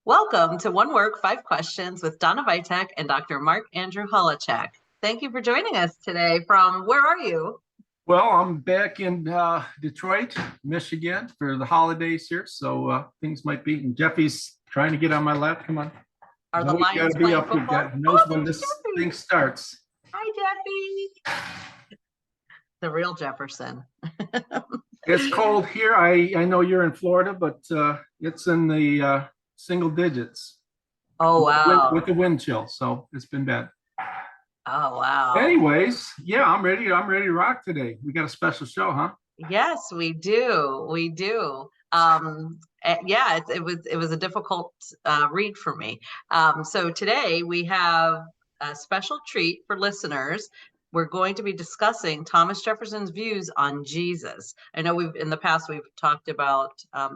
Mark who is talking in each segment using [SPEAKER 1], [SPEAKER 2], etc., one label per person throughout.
[SPEAKER 1] Welcome to One Work, Five Questions with Donna Vitek and Dr. Mark Andrew Holowchak. Thank you for joining us today from, where are you?
[SPEAKER 2] Well, I'm back in Detroit, Michigan for the holidays here, so things might be. And Jeffy's trying to get on my lap. Come on.
[SPEAKER 1] Are the
[SPEAKER 2] Always
[SPEAKER 1] Lions
[SPEAKER 2] gotta be
[SPEAKER 1] playing
[SPEAKER 2] up here.
[SPEAKER 1] football?
[SPEAKER 2] God knows when
[SPEAKER 1] there's
[SPEAKER 2] this
[SPEAKER 1] Jeffy.
[SPEAKER 2] thing starts.
[SPEAKER 1] Hi, Jeffy. The real Jefferson.
[SPEAKER 2] It's cold here. I know you're in Florida, but it's in the single digits.
[SPEAKER 1] Oh, wow.
[SPEAKER 2] With the wind chill, so it's been bad.
[SPEAKER 1] Oh, wow.
[SPEAKER 2] Anyways, yeah, I'm ready to rock today. We got a special show, huh?
[SPEAKER 1] Yes, we do. We do. Yeah, it was a difficult read for me. So today we have a special treat for listeners. We're going to be discussing Thomas Jefferson's views on Jesus. I know in the past we've talked about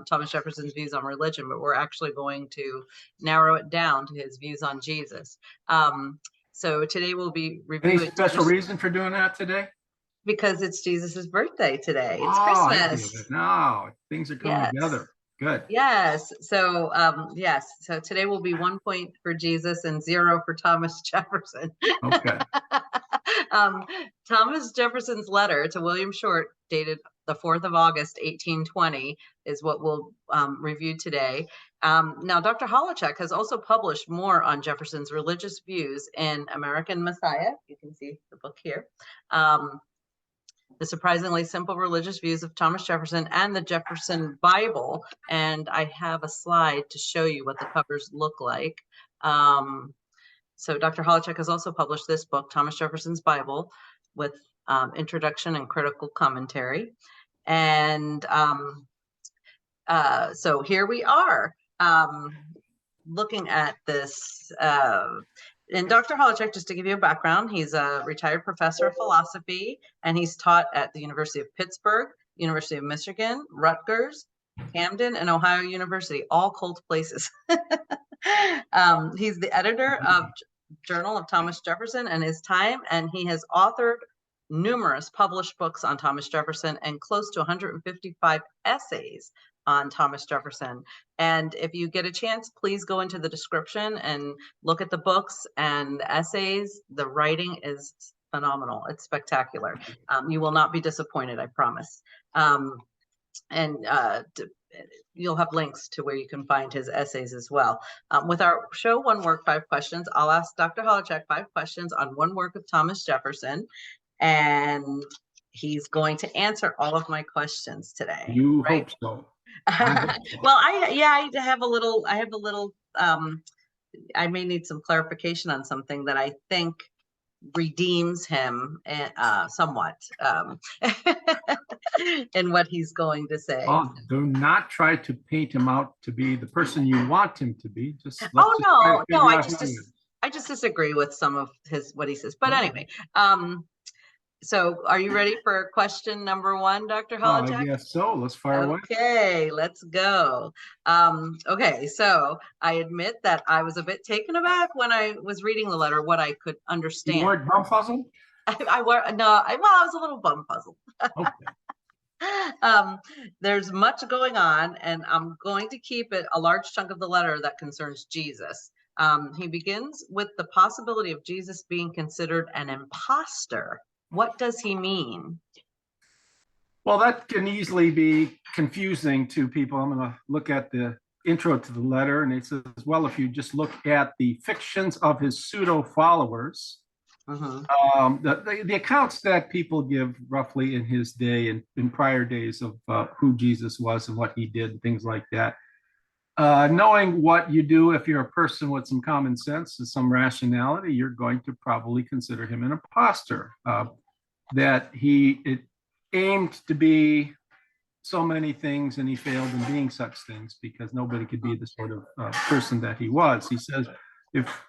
[SPEAKER 1] Thomas Jefferson's views on religion, but we're actually going to narrow it down to his views on Jesus. So today we'll be reviewing.
[SPEAKER 2] Any special reason for doing that today?
[SPEAKER 1] Because it's Jesus's birthday today. It's Christmas.
[SPEAKER 2] No, things are coming together. Good.
[SPEAKER 1] Yes. So yes. So today will be 1 point for Jesus and 0 for Thomas Jefferson.
[SPEAKER 2] Okay.
[SPEAKER 1] Thomas Jefferson's letter to William Short, dated the 4th of August, 1820, is what we'll review today. Now, Dr. Holowchak has also published more on Jefferson's religious views in American Messiah. You can see the book here. The surprisingly simple religious views of Thomas Jefferson, and the Jefferson Bible. And I have a slide to show you what the covers look like. So Dr. Holowchak has also published this book, Thomas Jefferson's Bible, with introduction and critical commentary. And so here we are looking at this. And Dr. Holowchak, just to give you a background, he's a retired professor of philosophy, and he's taught at the University of Pittsburgh, University of Michigan, Rutgers, Camden, and Ohio University, all cold places. He's the editor of Journal of Thomas Jefferson and His Time, and he has authored numerous published books on Thomas Jefferson and close to 155 essays on Thomas Jefferson. And if you get a chance, please go into the description and look at the books and essays. The writing is phenomenal. It's spectacular. You will not be disappointed, I promise. You'll have links to where you can find his essays as well. With our show, One Work, Five Questions, I'll ask Dr. Holowchak 5 questions on one work of Thomas Jefferson, and he's going to answer all of my questions today.
[SPEAKER 2] You hope so.
[SPEAKER 1] Well, I have a little, I may need some clarification on something that I think redeems him somewhat in what he's going to say.
[SPEAKER 2] Oh, do not try to paint him out to be the person you want him to be.
[SPEAKER 1] I just disagree with some of what he says. But anyway, so are you ready for question number 1, Dr. Holowchak?
[SPEAKER 2] I guess so. Let's fire away.
[SPEAKER 1] Okay, let's go. Okay, so I admit that I was a bit taken aback when I was reading the letter, what I could understand.
[SPEAKER 2] You weren't bum-puzzled?
[SPEAKER 1] I was a little bum-puzzled.
[SPEAKER 2] Okay.
[SPEAKER 1] There's much going on, and I'm going to keep it a large chunk of the letter that concerns Jesus. He begins with the possibility of Jesus being considered an imposter. What does he mean?
[SPEAKER 2] Well, that can easily be confusing to people. I'm going to look at the intro to the letter, and it says, well, if you just look at the fictions of his pseudo followers, the accounts that people give roughly in his day and in prior days of who Jesus was and what he did and things like that. Knowing what you do, if you're a person with some common sense and some rationality, you're going to probably consider him an imposter. That it aimed to be so many things and he failed in being such things because nobody could be the sort of person that he was. He says, if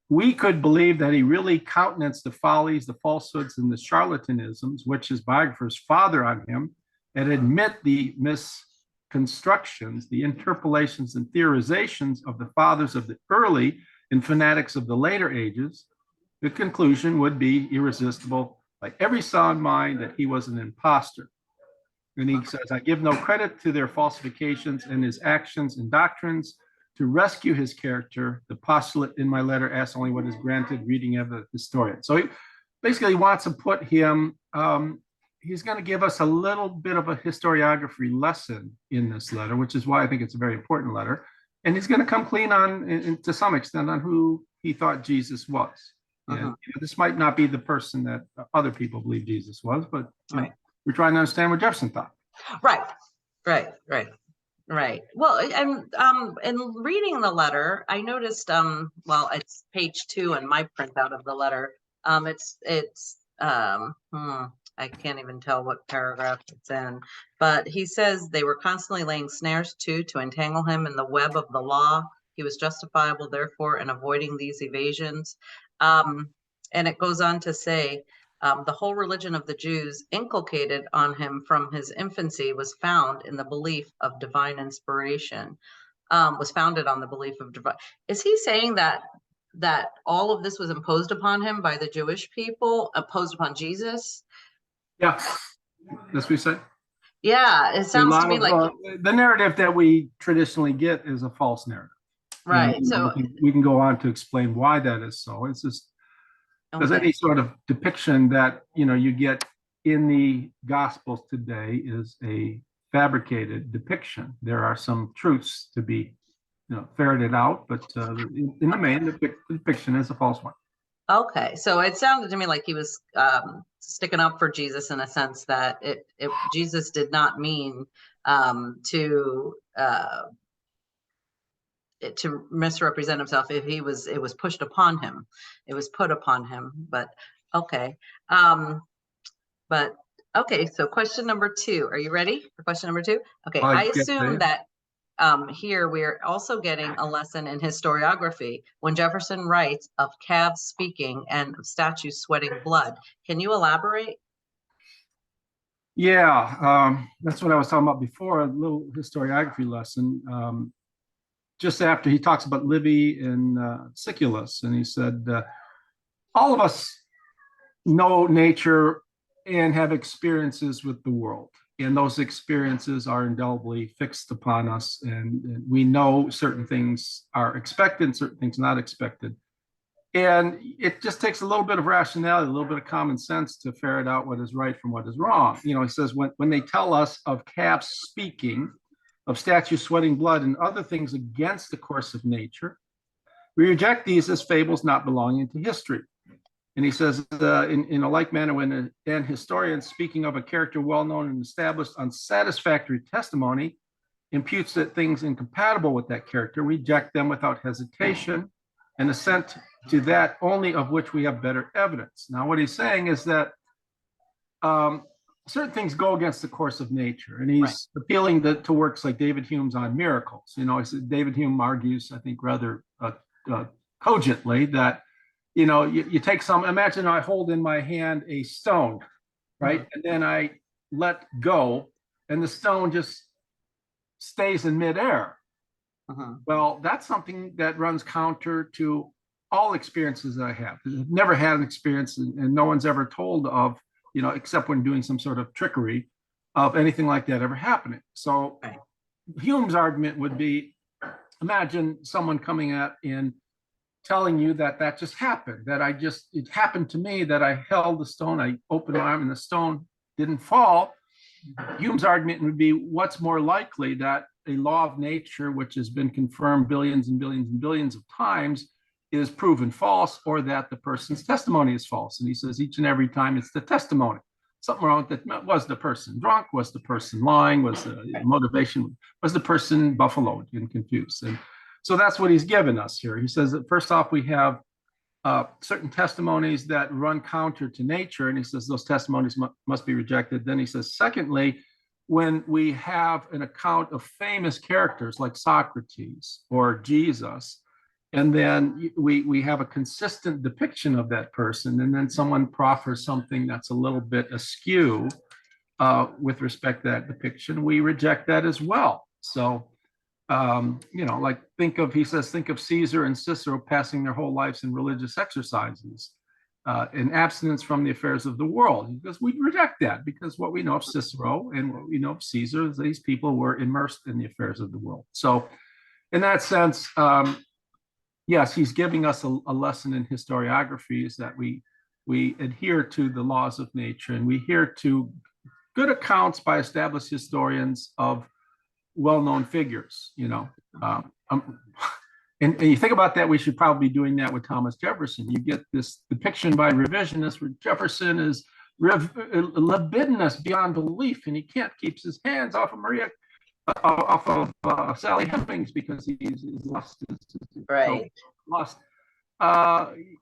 [SPEAKER 2] we could believe that he really countenanced the follies, the falsehoods, and the charlatanisms which his biographers father on him, and admit the misconstructions, the interpolations and theorizations of the fathers of the early and fanatics of the later ages, the conclusion would be irresistible by every sound mind that he was an imposter. And he says, I give no credit to their falsifications and his actions and doctrines to rescue his character. The postulate in my letter asks only what is granted reading of the historian. So he basically wants to put him, he's going to give us a little bit of a historiography lesson in this letter, which is why I think it's a very important letter. And he's going to come clean on, to some extent, on who he thought Jesus was. And this might not be the person that other people believe Jesus was, but we're trying to understand what Jefferson thought.
[SPEAKER 1] Right. Well, and in reading the letter, I noticed, well, it's page 2 in my printout of the letter. I can't even tell what paragraph it's in, but he says they were constantly laying snares to entangle him in the web of the law. He was justifiable, therefore, in avoiding these evasions. And it goes on to say, the whole religion of the Jews inculcated on him from his infancy was found in the belief of divine inspiration, was founded on the belief of divine. Is he saying that all of this was imposed upon him by the Jewish people, imposed upon Jesus?
[SPEAKER 2] Yeah, that's what we said.
[SPEAKER 1] Yeah, it sounds to me like
[SPEAKER 2] the narrative that we traditionally get is a false narrative.
[SPEAKER 1] Right.
[SPEAKER 2] And
[SPEAKER 1] so
[SPEAKER 2] we can go on to explain why that is so. It's just there's any sort of depiction that you get in the Gospels today is a fabricated depiction. There are some truths to be ferreted out, but in the main, the depiction is a false one.
[SPEAKER 1] Okay, so it sounded to me like he was sticking up for Jesus in a sense that Jesus did not mean to misrepresent himself. If it was pushed upon him, it was put upon him. But okay, So question number 2. Are you ready for question number 2? Okay, I assume that. Here we're also getting a lesson in historiography when Jefferson writes of calves speaking and of statues sweating blood. Can you elaborate?
[SPEAKER 2] Yeah, that's what I was talking about before, a little historiography lesson. Just after he talks about Livy and Siculus, and he said, all of us know nature and have experiences with the world. And those experiences are indelibly fixed upon us. And we know certain things are expected, certain things not expected. And it just takes a little bit of rationality, a little bit of common sense to ferret out what is right from what is wrong. He says, when they tell us of calves speaking, of statues sweating blood, and other things against the course of nature, we reject these as fables not belonging to history. And he says, in a like manner, when an historian speaking of a character well known and established on satisfactory testimony imputes that things incompatible with that character, reject them without hesitation and assent to that only of which we have better evidence. Now, what he's saying is that certain things go against the course of nature, and he's appealing to works like David Hume's on miracles. David Hume argues, I think, rather cogently that you take imagine I hold in my hand a stone, right? And then I let go and the stone just stays in midair. Well, that's something that runs counter to all experiences that I have. I've never had an experience, and no one's ever told of, except when doing some sort of trickery, of anything like that ever happening. So Hume's argument would be, imagine someone coming at and telling you that just happened, it happened to me, that I held the stone, I opened my arm and the stone didn't fall. Hume's argument would be, what's more likely, that a law of nature, which has been confirmed billions and billions and billions of times, is proven false, or that the person's testimony is false? And he says each and every time it's the testimony. Something wrong with it. Was the person drunk? Was the person lying? Was the motivation? Was the person buffaloed and confused? And so that's what he's given us here. He says that first off, we have certain testimonies that run counter to nature, and he says those testimonies must be rejected. Then he says, secondly, when we have an account of famous characters like Socrates or Jesus, and then we have a consistent depiction of that person, and then someone proffers something that's a little bit askew with respect to that depiction, we reject that as well. So like think of Caesar and Cicero passing their whole lives in religious exercises, in abstinence from the affairs of the world, because we reject that, because what we know of Cicero and what we know of Caesar is these people were immersed in the affairs of the world. So in that sense, yes, he's giving us a lesson in historiography, is that we adhere to the laws of nature, and we adhere to good accounts by established historians of well-known figures, and you think about that, we should probably be doing that with Thomas Jefferson. You get this depiction by revisionists where Jefferson is libidinous beyond belief, and he can't keep his hands off of Sally Hemings because he's lost his
[SPEAKER 1] Right.
[SPEAKER 2] lost.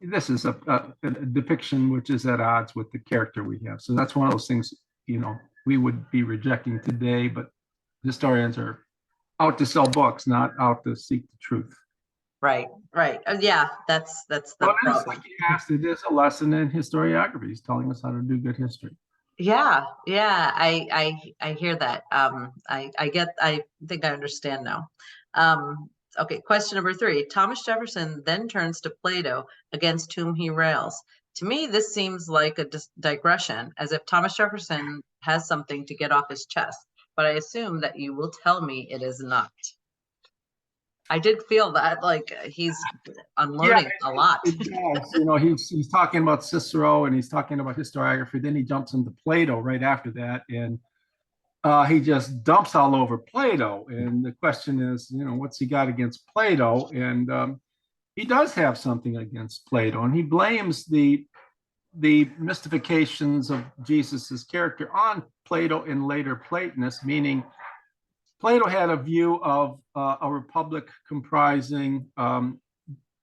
[SPEAKER 2] This is a depiction which is at odds with the character we have. So that's one of those things, we would be rejecting today, but historians are out to sell books, not out to seek the truth.
[SPEAKER 1] Right. Yeah, that's the problem.
[SPEAKER 2] Like you asked, it is a lesson in historiography. He's telling us how to do good history.
[SPEAKER 1] Yeah, I hear that. I think I understand now. Okay, question number 3. Thomas Jefferson then turns to Plato, against whom he rails. To me, this seems like a digression, as if Thomas Jefferson has something to get off his chest, but I assume that you will tell me it is not. I did feel that, like, he's unloading a lot.
[SPEAKER 2] He's talking about Cicero and he's talking about historiography. Then he jumps into Plato right after that, and he just dumps all over Plato. And the question is, what's he got against Plato? And he does have something against Plato, and he blames the mystifications of Jesus's character on Plato and later Platonists, meaning Plato had a view of a republic comprising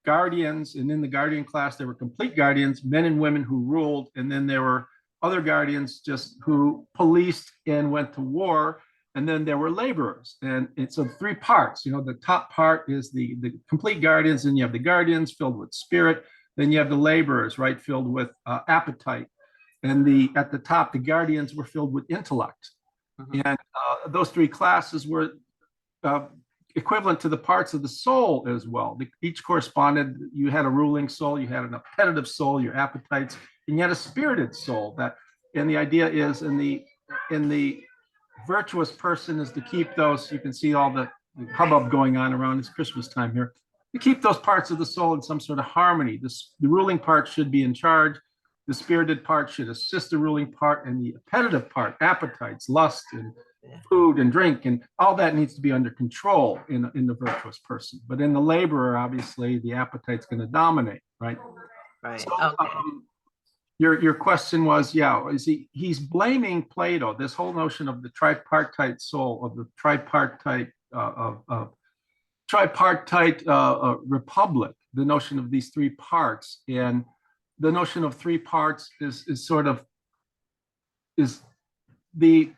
[SPEAKER 2] guardians, and in the guardian class, there were complete guardians, men and women who ruled, and then there were other guardians just who policed and went to war, and then there were laborers. And it's of 3 parts. The top part is the complete guardians, and you have the guardians filled with spirit, then you have the laborers, right, filled with appetite, and at the top, the guardians were filled with intellect. And those 3 classes were equivalent to the parts of the soul as well. Each corresponded, you had a ruling soul, you had an appetitive soul, your appetites, and you had a spirited soul. And the idea is in the virtuous person is to keep those, you can see all the hubbub going on around this Christmas time here, to keep those parts of the soul in some sort of harmony. The ruling part should be in charge. The spirited part should assist the ruling part, and the appetitive part, appetites, lust, and food and drink, and all that needs to be under control in the virtuous person. But in the laborer, obviously, the appetite's going to dominate, right?
[SPEAKER 1] Right.
[SPEAKER 2] So,
[SPEAKER 1] Okay.
[SPEAKER 2] Your question was, he's blaming Plato, this whole notion of the tripartite soul, of the tripartite republic, the notion of these 3 parts, and the notion of 3 parts is the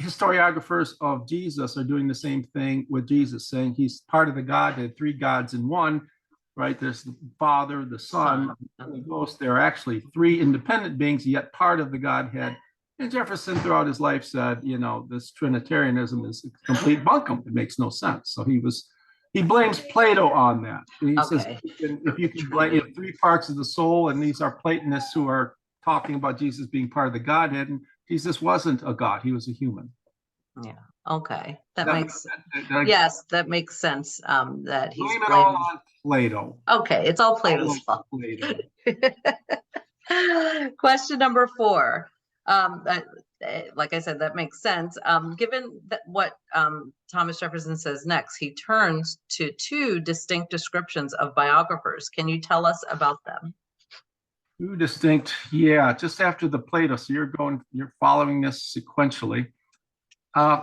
[SPEAKER 2] historiographers of Jesus are doing the same thing with Jesus, saying he's part of the Godhead, 3 gods in one, right? There's the Father, the Son, and the Ghost. There are actually 3 independent beings, yet part of the Godhead. And Jefferson, throughout his life, said, this Trinitarianism is complete bunkum. It makes no sense. So he blames Plato on that. And he says, if you can blame 3 parts of the soul, and these are Platonists who are talking about Jesus being part of the Godhead, and Jesus wasn't a God, he was a human.
[SPEAKER 1] Yeah. Okay. That makes sense. That he's
[SPEAKER 2] blame it all on Plato.
[SPEAKER 1] Okay, it's all Plato's fault. Question number 4. Like I said, that makes sense. Given that what Thomas Jefferson says next, he turns to 2 distinct descriptions of biographers. Can you tell us about them?
[SPEAKER 2] 2 distinct, just after the Plato. So you're following this sequentially.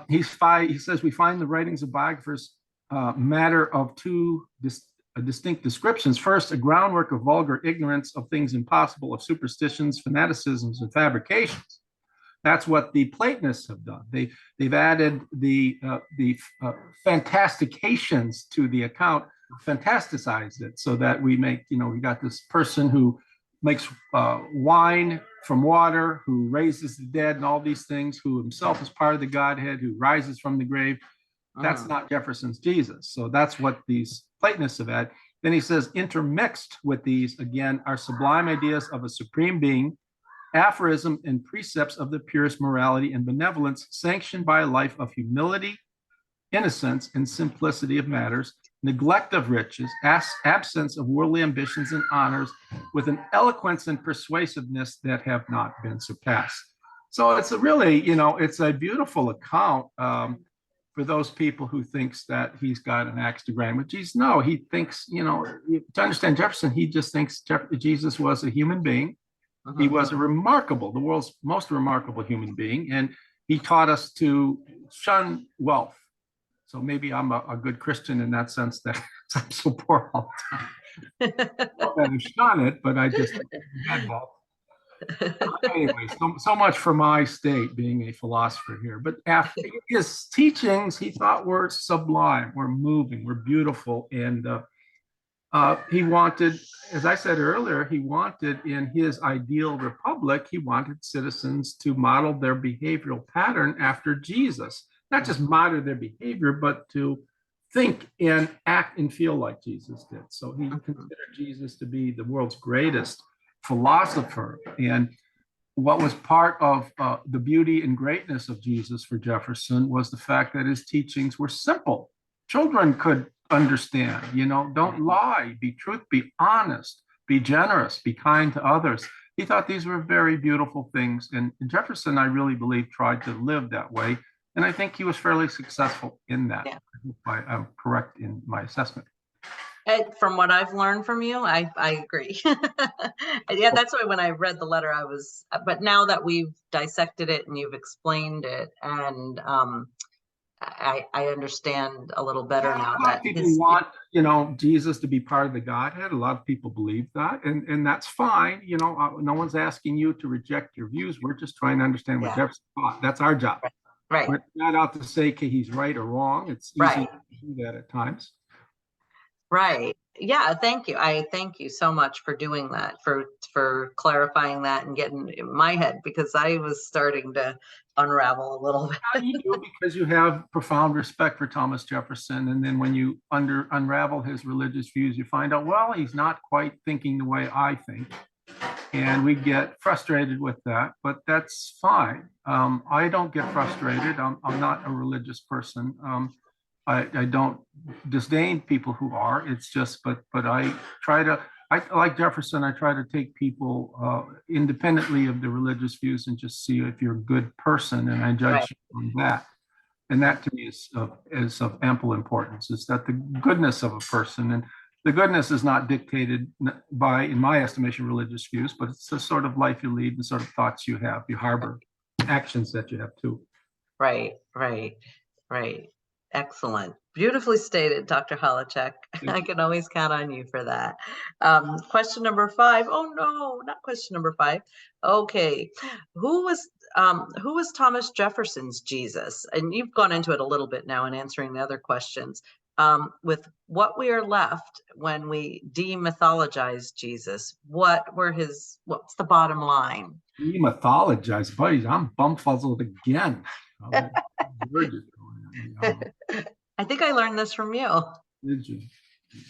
[SPEAKER 2] He says we find the writings of biographers matter of 2 distinct descriptions. First, a groundwork of vulgar ignorance of things impossible, of superstitions, fanaticisms, and fabrications. That's what the Platonists have done. They've added the fantastications to the account, fantasticized it, so that we got this person who makes wine from water, who raises the dead and all these things, who himself is part of the Godhead, who rises from the grave. That's not Jefferson's Jesus. So that's what these Platonists have had. Then he says, intermixed with these, again, are sublime ideas of a supreme being, aphorism and precepts of the purest morality and benevolence, sanctioned by a life of humility, innocence, and simplicity of matters, neglect of riches, absence of worldly ambitions and honors, with an eloquence and persuasiveness that have not been surpassed. So it's a really, it's a beautiful account for those people who thinks that he's got an axe to grind with Jesus. No, he thinks, to understand Jefferson, he just thinks Jesus was a human being. He was the world's most remarkable human being, and he taught us to shun wealth. So maybe I'm a good Christian in that sense, that I'm so poor all the time. I shun it, but I just had wealth. Anyway, so much for my state, being a philosopher here. But after his teachings, he thought were sublime, were moving, were beautiful, and he wanted, as I said earlier, he wanted in his ideal republic, he wanted citizens to model their behavioral pattern after Jesus. Not just model their behavior, but to think and act and feel like Jesus did. So he considered Jesus to be the world's greatest philosopher. And what was part of the beauty and greatness of Jesus for Jefferson was the fact that his teachings were simple. Children could understand, don't lie, be truth, be honest, be generous, be kind to others. He thought these were very beautiful things. And Jefferson, I really believe, tried to live that way. And I think he was fairly successful in that. Yeah. I'm correct in my assessment.
[SPEAKER 1] From what I've learned from you, I agree. Yeah, that's why when I read the letter, but now that we've dissected it and you've explained it, and I understand a little better now.
[SPEAKER 2] A lot of people want, Jesus to be part of the Godhead. A lot of people believe that, and that's fine. No one's asking you to reject your views. We're just trying to understand what Jefferson thought. That's our job.
[SPEAKER 1] Right.
[SPEAKER 2] We're not out to say, okay, he's right or wrong. It's easy to do that at times.
[SPEAKER 1] Right. Yeah. Thank you. I thank you so much for doing that, for clarifying that and getting in my head, because I was starting to unravel a little bit.
[SPEAKER 2] You do, because you have profound respect for Thomas Jefferson. And then when you unravel his religious views, you find out, well, he's not quite thinking the way I think. And we get frustrated with that, but that's fine. I don't get frustrated. I'm not a religious person. I don't disdain people who are. It's just, but I try to, like Jefferson, I try to take people independently of the religious views and just see if you're a good person, and I judge you on that. And that to me is of ample importance. Is that the goodness of a person, and the goodness is not dictated by, in my estimation, religious views, but it's the sort of life you lead, the sort of thoughts you have, you harbor, actions that you have too.
[SPEAKER 1] Right. Excellent. Beautifully stated, Dr. Holowchak. I can always count on you for that. Question number 5. Oh no, not question number 5. Okay. Who was Thomas Jefferson's Jesus? And you've gone into it a little bit now in answering the other questions. With what we are left when we demythologize Jesus, what's the bottom line?
[SPEAKER 2] Demythologize, buddies. I'm bumfuzzled again.
[SPEAKER 1] I think I learned this from you.
[SPEAKER 2] Did you?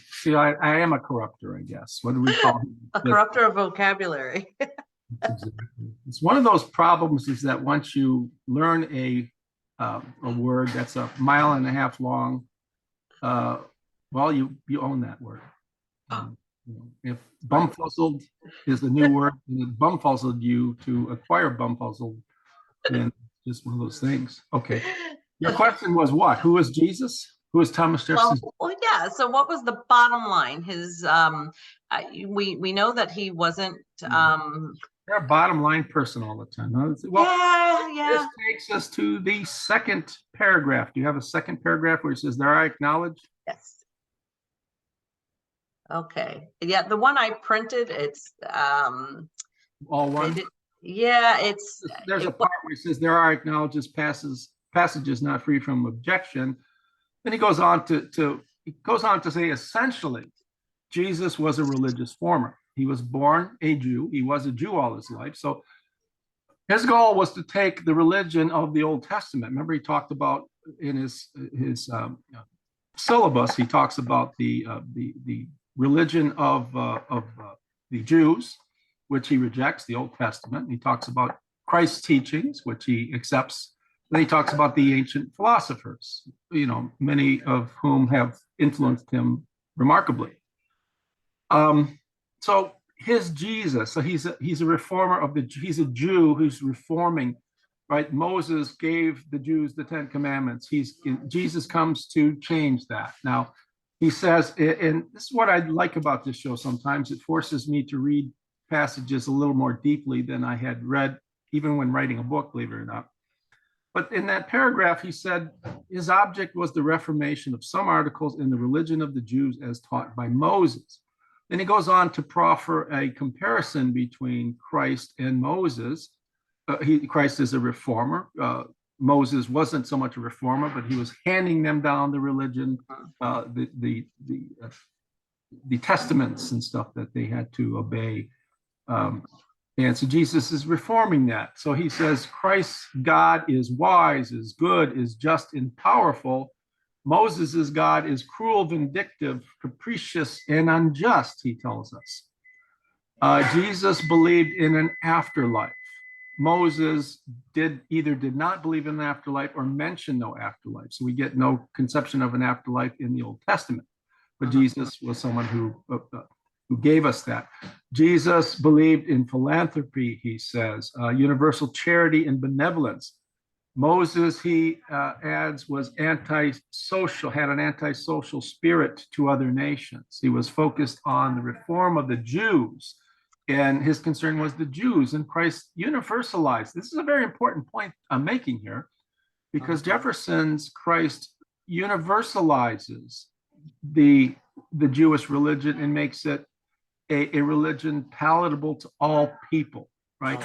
[SPEAKER 2] See, I am a corrupter, I guess. What do we call him?
[SPEAKER 1] A corrupter of vocabulary.
[SPEAKER 2] Exactly. It's one of those problems is that once you learn a word that's 1.5 miles long, well, you own that word. If bumfuzzled is the new word, and it bumfuzzled you to acquire bumfuzzled, then just one of those things. Okay. Your question was what? Who is Jesus? Who is Thomas Jefferson?
[SPEAKER 1] Well, yeah. So what was the bottom line? His we know that he wasn't
[SPEAKER 2] You're a bottom line person all the time. Huh?
[SPEAKER 1] Well, yeah.
[SPEAKER 2] This takes us to the second paragraph. Do you have a second paragraph where it says, there I acknowledge?
[SPEAKER 1] Yes. Okay. Yeah, the one I printed, it's
[SPEAKER 2] all one?
[SPEAKER 1] There's
[SPEAKER 2] a part where it says, there are acknowledges passages not free from objection. Then he goes on to say, essentially, Jesus was a religious former. He was born a Jew. He was a Jew all his life. So his goal was to take the religion of the Old Testament. Remember, he talked about in his syllabus, he talks about the religion of the Jews, which he rejects, the Old Testament. He talks about Christ's teachings, which he accepts Then he talks about the ancient philosophers, many of whom have influenced him remarkably. So his Jesus, so he's a reformer he's a Jew who's reforming, right? Moses gave the Jews the Ten Commandments. Jesus comes to change that. Now, he says, and this is what I like about this show sometimes, it forces me to read passages a little more deeply than I had read, even when writing a book, believe it or not. But in that paragraph, he said his object was the reformation of some articles in the religion of the Jews as taught by Moses. Then he goes on to proffer a comparison between Christ and Moses. Christ is a reformer. Moses wasn't so much a reformer, but he was handing them down the religion, the testaments and stuff that they had to obey. And so Jesus is reforming that. So he says, Christ's God is wise, is good, is just, and powerful. Moses' God is cruel, vindictive, capricious, and unjust, he tells us. Jesus believed in an afterlife. Moses did not believe in an afterlife or mention no afterlife. So we get no conception of an afterlife in the Old Testament. But Jesus was someone who gave us that. Jesus believed in philanthropy, he says, universal charity and benevolence. Moses, he adds, was antisocial, had an antisocial spirit to other nations. He was focused on the reform of the Jews, and his concern was the Jews, and Christ universalized. This is a very important point I'm making here, because Jefferson's Christ universalizes the Jewish religion and makes it a religion palatable to all people, right?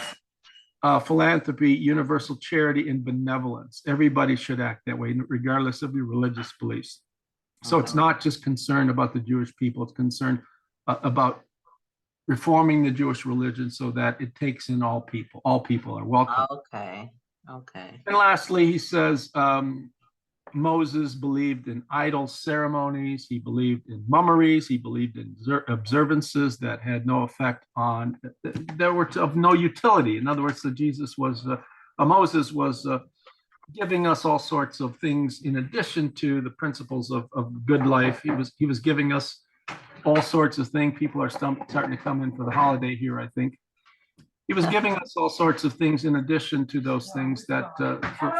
[SPEAKER 2] Philanthropy, universal charity, and benevolence. Everybody should act that way, regardless of your religious beliefs. So it's not just concerned about the Jewish people, it's concerned about reforming the Jewish religion so that it takes in all people. All people are welcome.
[SPEAKER 1] Okay.
[SPEAKER 2] And lastly, he says, Moses believed in idol ceremonies. He believed in mummeries. He believed in observances that had no effect on, that were of no utility. In other words, Moses was giving us all sorts of things in addition to the principles of good life. He was giving us all sorts of things. People are starting to come in for the holiday here, I think. He was giving us all sorts of things in addition to those things that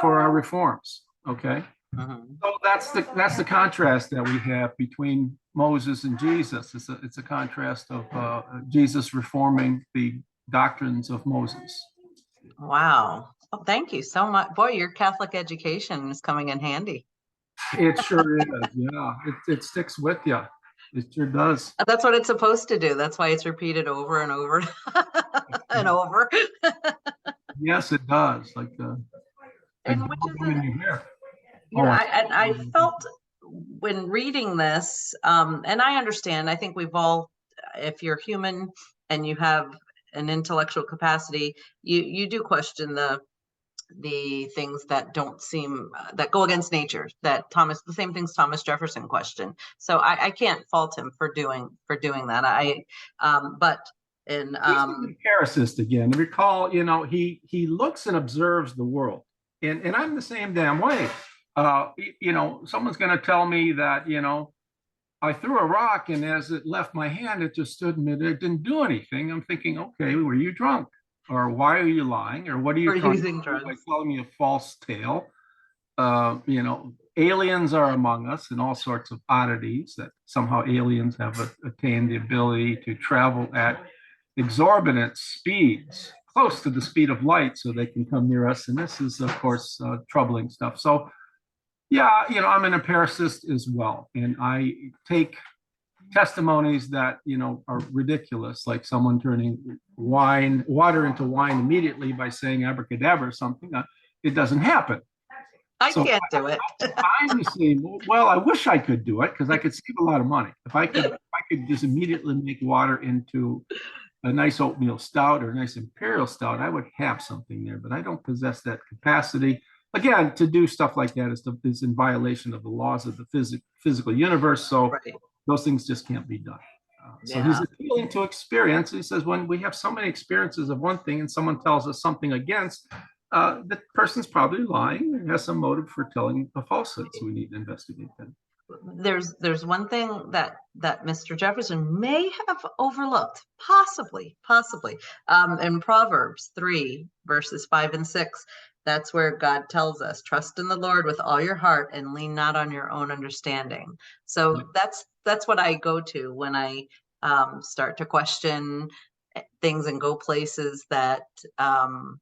[SPEAKER 2] for our reforms. Okay. So that's the contrast that we have between Moses and Jesus. It's a contrast of Jesus reforming the doctrines of Moses.
[SPEAKER 1] Wow. Well, thank you so much. Boy, your Catholic education is coming in handy.
[SPEAKER 2] It sure is. Yeah, it sticks with you. It sure does.
[SPEAKER 1] That's what it's supposed to do. That's why it's repeated over and over and over.
[SPEAKER 2] Yes, it does. Like
[SPEAKER 1] and which is I felt when reading this, and I understand, I think we've all, if you're human and you have an intellectual capacity, you do question the things that don't seem, that go against nature, that the same things Thomas Jefferson questioned. So I can't fault him for doing that. But in
[SPEAKER 2] he's an empiricist again. Recall, he looks and observes the world, and I'm the same damn way. Someone's going to tell me that, I threw a rock and as it left my hand, it just stood and it didn't do anything. I'm thinking, okay, were you drunk? Or why are you lying? Or what are you trying to do by telling me a false tale? Aliens are among us and all sorts of oddities that somehow aliens have attained the ability to travel at exorbitant speeds, close to the speed of light, so they can come near us. And this is, of course, troubling stuff. So, yeah, I'm an empiricist as well. And I take testimonies that, are ridiculous, like someone turning water into wine immediately by saying abracadabra or something. It doesn't happen.
[SPEAKER 1] I can't do it.
[SPEAKER 2] I'm saying, well, I wish I could do it because I could save a lot of money. If I could just immediately make water into a nice oatmeal stout or a nice imperial stout, I would have something there, but I don't possess that capacity. Again, to do stuff like that is in violation of the laws of the physical universe. So those things just can't be done. So he's appealing to experience. He says, when we have so many experiences of one thing and someone tells us something against, the person's probably lying. he has some motive for telling a falsehood, so we need to investigate that.
[SPEAKER 1] There's one thing that Mr. Jefferson may have overlooked, possibly, in Proverbs 3, verses 5 and 6. That's where God tells us, trust in the Lord with all your heart and lean not on your own understanding. So that's what I go to when I start to question things and go places that I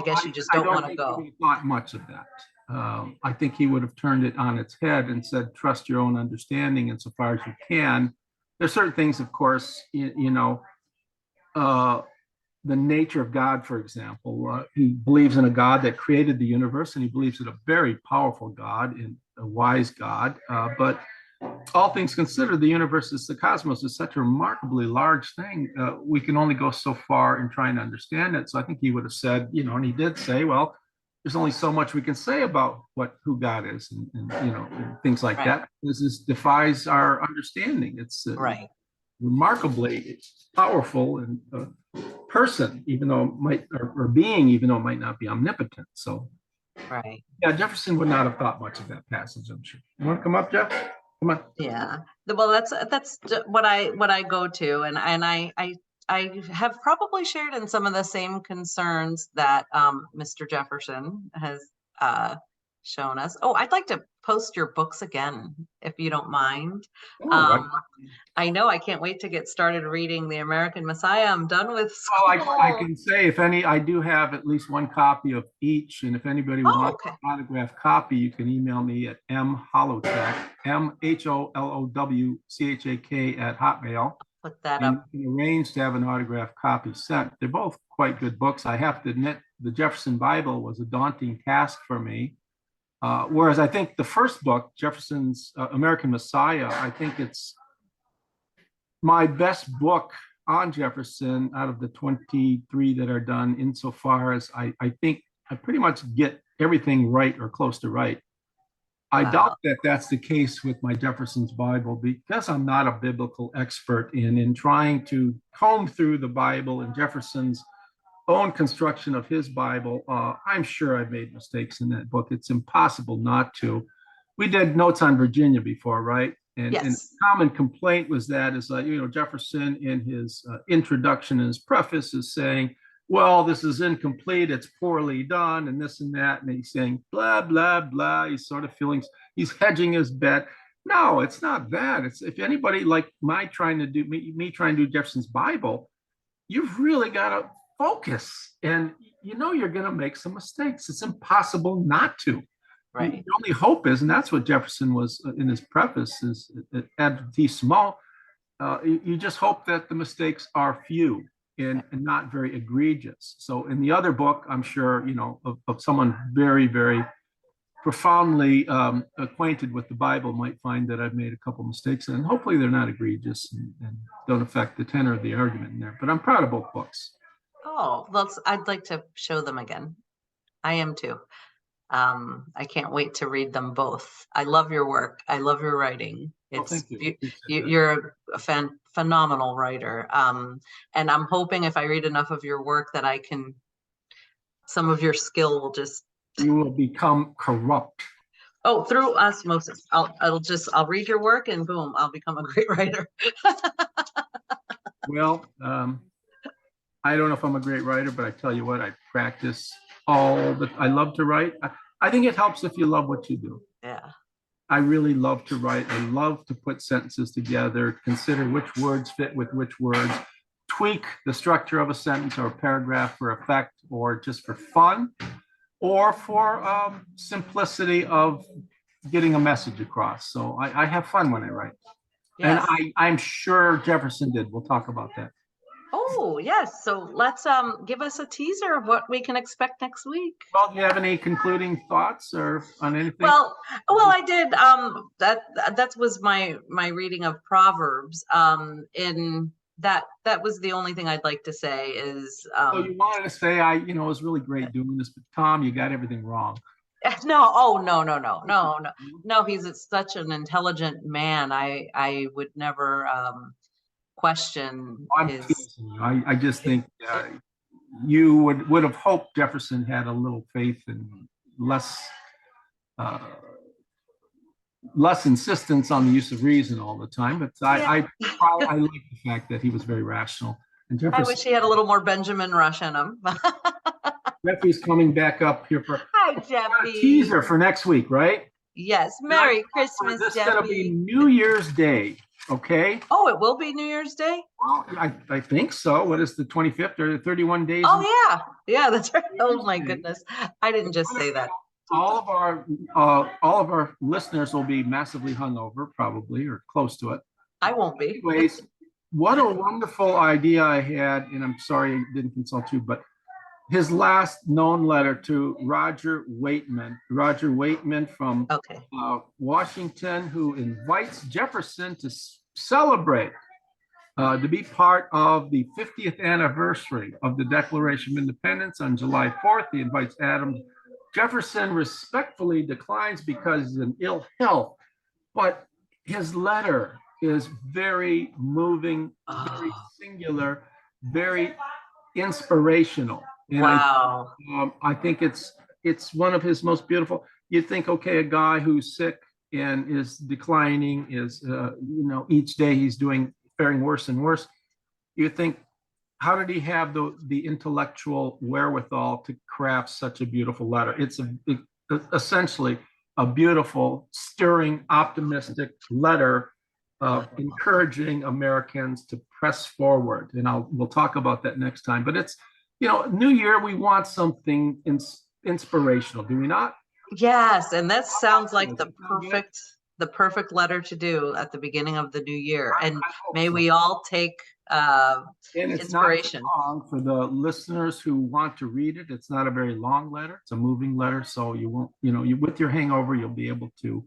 [SPEAKER 1] guess you just don't want to go.
[SPEAKER 2] He thought much of that. I think he would have turned it on its head and said, trust your own understanding insofar as you can. There's certain things, of course, the nature of God, for example. He believes in a God that created the universe, and he believes in a very powerful God and a wise God. But all things considered, the universe, the cosmos, is such a remarkably large thing. We can only go so far in trying to understand it. So I think he would have said, and he did say, well, there's only so much we can say about who God is, and things like that. This defies our understanding. It's remarkably powerful and person, even though it might, or being, even though it might not be omnipotent. So, yeah, Jefferson would not have thought much of that passage, I'm sure. You want to come up, Jeff? Come on.
[SPEAKER 1] Yeah. Well, that's what I go to, and I have probably shared in some of the same concerns that Mr. Jefferson has shown us. Oh, I'd like to post your books again, if you don't mind. I know, I can't wait to get started reading The American Messiah. I'm done with school.
[SPEAKER 2] I can say, I do have at least one copy of each, and if anybody wants an autographed copy, you can email me at mholowchak, mholowchak at Hotmail.
[SPEAKER 1] Put that
[SPEAKER 2] and
[SPEAKER 1] up.
[SPEAKER 2] You can arrange to have an autographed copy sent. They're both quite good books. I have to admit, the Jefferson Bible was a daunting task for me. Whereas I think the first book, Jefferson's American Messiah, I think it's my best book on Jefferson out of the 23 that are done, insofar as I think I pretty much get everything right or close to right. I doubt that that's the case with my Jefferson's Bible, because I'm not a biblical expert in trying to comb through the Bible and Jefferson's own construction of his Bible. I'm sure I've made mistakes in that book. It's impossible not to. We did Notes on Virginia before, right? And common complaint was that Jefferson in his introduction and his preface is saying, well, this is incomplete, it's poorly done, and this and that. And he's saying, blah, blah, blah. He's sort of feeling, he's hedging his bet. No, it's not that. It's, if anybody like me trying to do Jefferson's Bible, you've really got to focus. And you're going to make some mistakes. It's impossible not to. Right. The only hope is, and that's what Jefferson was in his preface, is ad T small. You just hope that the mistakes are few and not very egregious. So in the other book, I'm sure, of someone very, very profoundly acquainted with the Bible might find that I've made a couple mistakes, and hopefully they're not egregious and don't affect the tenor of the argument in there. But I'm proud of both books.
[SPEAKER 1] Oh, I'd like to show them again. I am too. I can't wait to read them both. I love your work. I love your writing. It's you're a phenomenal writer. And I'm hoping if I read enough of your work that some of your skill will just.
[SPEAKER 2] You will become corrupt.
[SPEAKER 1] Oh, through osmosis. I'll read your work and boom, I'll become a great writer.
[SPEAKER 2] Well, I don't know if I'm a great writer, but I tell you what, I practice I love to write. I think it helps if you love what you do.
[SPEAKER 1] Yeah.
[SPEAKER 2] I really love to write. I love to put sentences together, consider which words fit with which words, tweak the structure of a sentence or a paragraph for effect, or just for fun, or for simplicity of getting a message across. So I have fun when I write. Yes. And I'm sure Jefferson did. We'll talk about that.
[SPEAKER 1] Oh, yes. So let's give us a teaser of what we can expect next week.
[SPEAKER 2] Well, do you have any concluding thoughts or on anything?
[SPEAKER 1] Well, I did. That was my reading of Proverbs. In that was the only thing I'd like to say is.
[SPEAKER 2] So you wanted to say it was really great doing this, but Tom, you got everything wrong.
[SPEAKER 1] No. Oh, no. He's such an intelligent man. I would never. Question
[SPEAKER 2] I just think you would have hoped Jefferson had a little faith in less insistence on the use of reason all the time. But I like the fact that he was very rational. And
[SPEAKER 1] I wish he had a little more Benjamin Rush in him.
[SPEAKER 2] Jeffy's coming back up here for
[SPEAKER 1] Hi,
[SPEAKER 2] a
[SPEAKER 1] Jeffy.
[SPEAKER 2] teaser for next week, right?
[SPEAKER 1] Yes. Merry Christmas,
[SPEAKER 2] This is
[SPEAKER 1] Jeffy.
[SPEAKER 2] going to be New Year's Day, okay?
[SPEAKER 1] Oh, it will be New Year's Day?
[SPEAKER 2] Well, I think so. What is the 25th or 31 days?
[SPEAKER 1] Oh, yeah. Yeah, that's right. Oh, my goodness. I didn't just say that.
[SPEAKER 2] All of our listeners will be massively hungover, probably, or close to it.
[SPEAKER 1] I won't be.
[SPEAKER 2] Anyways, what a wonderful idea I had, and I'm sorry I didn't consult you, but his last known letter to Roger Waitman from Washington, who invites Jefferson to celebrate, to be part of the 50th anniversary of the Declaration of Independence on July 4th. He invites Adams. Jefferson respectfully declines because he's in ill health, but his letter is very moving, very singular, very inspirational. And
[SPEAKER 1] wow.
[SPEAKER 2] I think it's one of his most beautiful. You'd think, okay, a guy who's sick and is declining, is each day he's faring worse and worse. You think, how did he have the intellectual wherewithal to craft such a beautiful letter? It's essentially a beautiful, stirring, optimistic letter encouraging Americans to press forward. And we'll talk about that next time. But it's, New Year, we want something inspirational, do we not?
[SPEAKER 1] Yes, and that sounds like the perfect letter to do at the beginning of the new year. And may we all take inspiration.
[SPEAKER 2] Not long for the listeners who want to read it. It's not a very long letter. It's a moving letter, so you won't, with your hangover, you'll be able to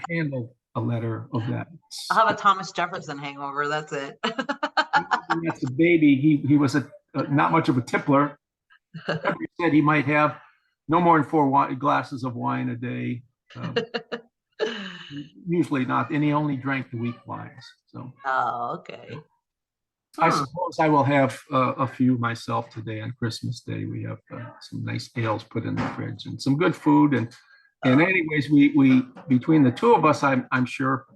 [SPEAKER 2] handle a letter of that.
[SPEAKER 1] I'll have a Thomas Jefferson hangover. That's it.
[SPEAKER 2] That's a baby. He was not much of a tippler. He said he might have no more than 4 glasses of wine a day. Usually not, and he only drank the weak wines. So.
[SPEAKER 1] Oh, okay.
[SPEAKER 2] I suppose I will have a few myself today on Christmas Day. We have some nice ales put in the fridge and some good food. And anyways, we between the two of us, I'm sure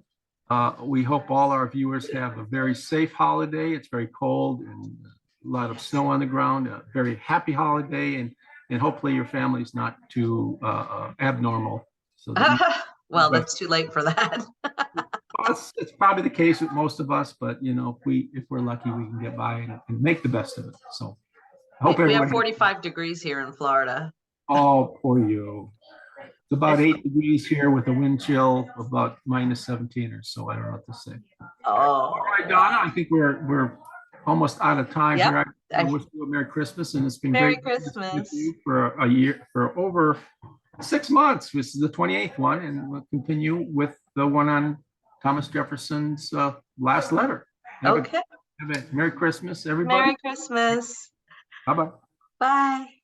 [SPEAKER 2] we hope all our viewers have a very safe holiday. It's very cold and a lot of snow on the ground. A very happy holiday, and hopefully your family's not too abnormal. So
[SPEAKER 1] well, that's too late for that.
[SPEAKER 2] It's probably the case with most of us, but if we're lucky, we can get by and make the best of it. So I hope
[SPEAKER 1] we have 45 degrees here in Florida.
[SPEAKER 2] Oh, poor you. It's about 8 degrees here with a wind chill of about -17 or so. I don't know what to say.
[SPEAKER 1] Oh,
[SPEAKER 2] all right, Donna. I think we're almost out of time here. I wish you a Merry Christmas, and it's been
[SPEAKER 1] Merry
[SPEAKER 2] great
[SPEAKER 1] Christmas
[SPEAKER 2] with you for a year, for over 6 months. This is the 28th one, and we'll continue with the one on Thomas Jefferson's last letter. Have a Merry Christmas, everybody.
[SPEAKER 1] Merry Christmas.
[SPEAKER 2] Bye-bye.
[SPEAKER 1] Bye.